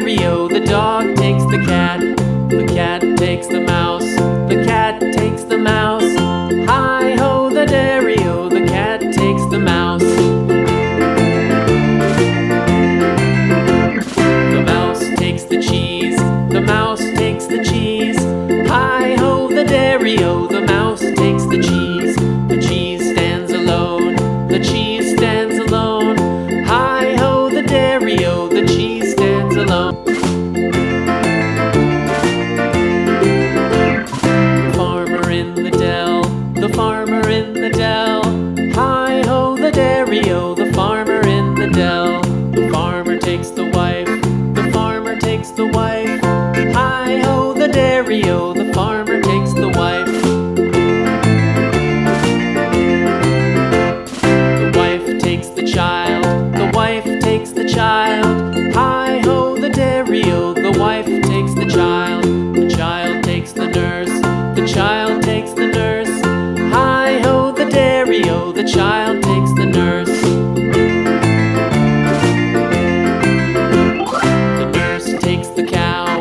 dairy-o, the dog takes the cat. The cat takes the mouse. The cat takes the mouse. Hi-ho, the dairy-o, the cat takes the mouse. The mouse takes the cheese. The mouse takes the cheese. Hi-ho, the dairy-o, the mouse takes the cheese. The cheese stands alone. The cheese stands alone. Hi-ho, the dairy-o, the cheese stands alone. The farmer in the dell. The farmer in the dell. Hi-ho, the dairy-o, the farmer in the dell. The farmer takes the wife. The farmer takes the wife. Hi-ho, the dairy-o, the farmer takes the wife. The wife takes the child. The wife takes the child. Hi-ho, the dairy-o, the wife takes the child. The child takes the nurse. The child takes the nurse. Hi-ho, the dairy-o, the child takes the nurse. The nurse takes the cow.